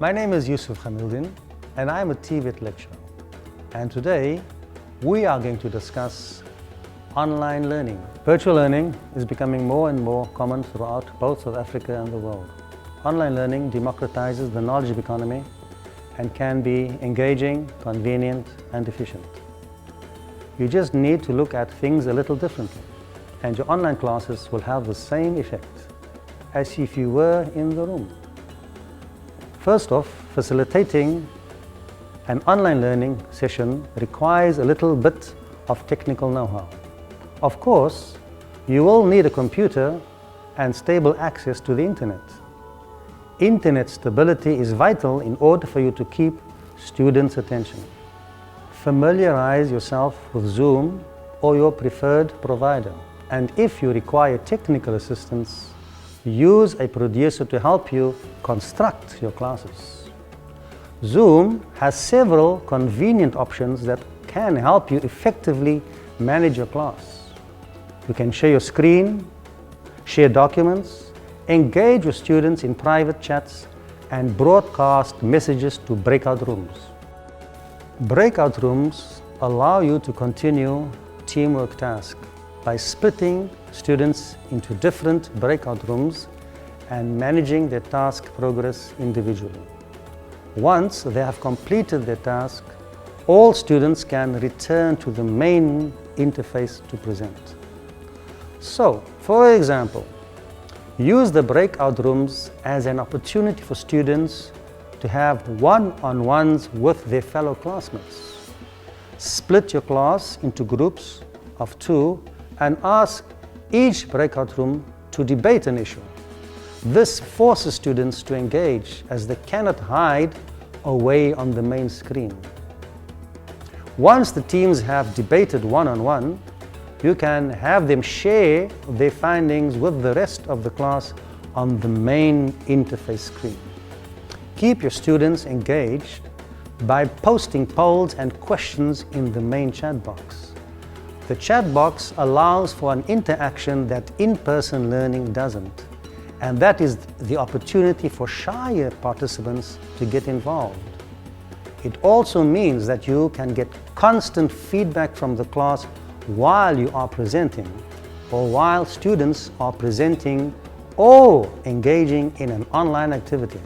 My name is Yusuf Khamildin and I am a TVET lecturer. And today we are going to discuss online learning. Virtual learning is becoming more and more common throughout both South Africa and the world. Online learning democratizes the knowledge economy and can be engaging, convenient and efficient. You just need to look at things a little differently and your online classes will have the same effect as if you were in the room. First off, facilitating an online learning session requires a little bit of technical know-how. Of course, you will need a computer and stable access to the internet. Internet stability is vital in order for you to keep students' attention. Familiarize yourself with Zoom or your preferred provider. And if you require technical assistance, use a producer to help you construct your classes. Zoom has several convenient options that can help you effectively manage your class. You can share your screen, share documents, engage with students in private chats, and broadcast messages to breakout rooms. Breakout rooms allow you to continue teamwork tasks by splitting students into different breakout rooms and managing their task progress individually. Once they have completed their task, all students can return to the main interface to present. So, for example, use the breakout rooms as an opportunity for students to have one-on-ones with their fellow classmates. Split your class into groups of 2 and ask each breakout room to debate an issue. This forces students to engage as they cannot hide away on the main screen. Once the teams have debated one-on-one, you can have them share their findings with the rest of the class on the main interface screen. Keep your students engaged by posting polls and questions in the main chat box. The chat box allows for an interaction that in-person learning doesn't, and that is the opportunity for shyer participants to get involved. It also means that you can get constant feedback from the class while you are presenting, or while students are presenting or engaging in an online activity.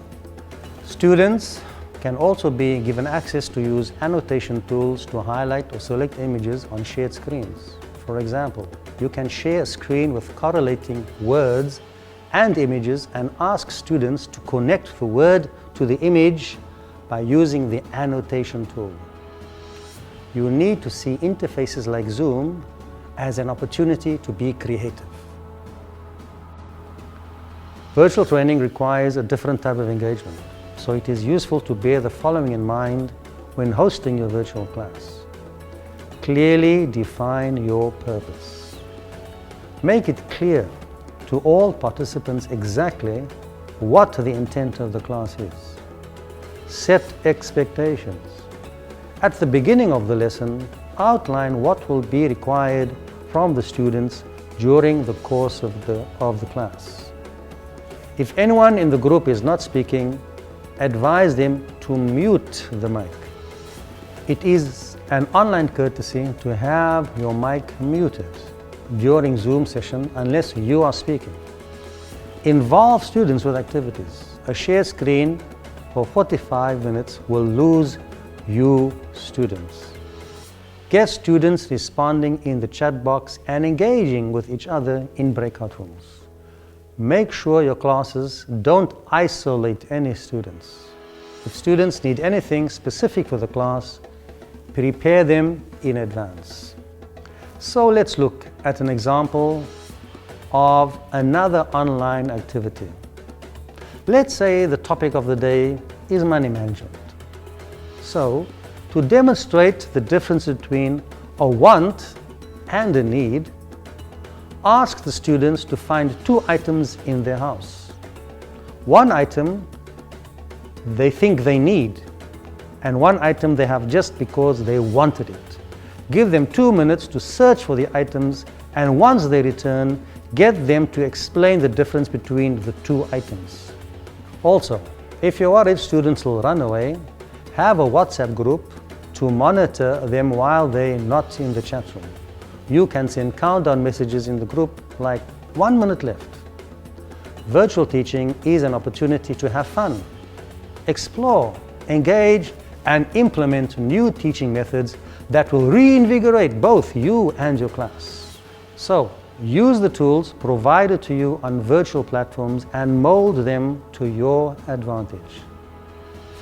Students can also be given access to use annotation tools to highlight or select images on shared screens. For example, you can share a screen with correlating words and images and ask students to connect the word to the image by using the annotation tool. You need to see interfaces like Zoom as an opportunity to be creative. Virtual training requires a different type of engagement. So it is useful to bear the following in mind when hosting your virtual class. Clearly define your purpose. Make it clear to all participants exactly what the intent of the class is. Set expectations. At the beginning of the lesson, outline what will be required from the students during the course of the class. If anyone in the group is not speaking, advise them to mute the mic. It is an online courtesy to have your mic muted during Zoom session unless you are speaking. Involve students with activities. A share screen for 45 minutes will lose you students. Get students responding in the chat box and engaging with each other in breakout rooms. Make sure your classes don't isolate any students. If students need anything specific for the class, prepare them in advance. So let's look at an example of another online activity. Let's say the topic of the day is money management. So, to demonstrate the difference between a want and a need, ask the students to find 2 items in their house. One item they think they need, and one item they have just because they wanted it. Give them 2 minutes to search for the items, and once they return, get them to explain the difference between the 2 items. Also, If you're worried students will run away, have a WhatsApp group to monitor them while they're not in the chat room. You can send countdown messages in the group like 1 minute left. Virtual teaching is an opportunity to have fun, explore, engage, and implement new teaching methods that will reinvigorate both you and your class. So, use the tools provided to you on virtual platforms and mold them to your advantage.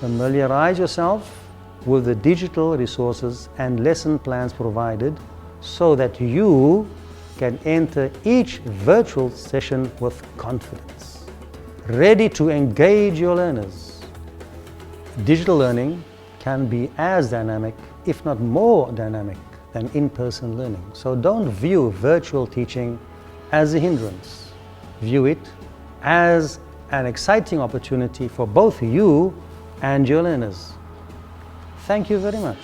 Familiarize yourself with the digital resources and lesson plans provided so that you can enter each virtual session with confidence, ready to engage your learners. Digital learning can be as dynamic, if not more dynamic, than in-person learning. So don't view virtual teaching as a hindrance. View it as an exciting opportunity for both you and your learners. Thank you very much.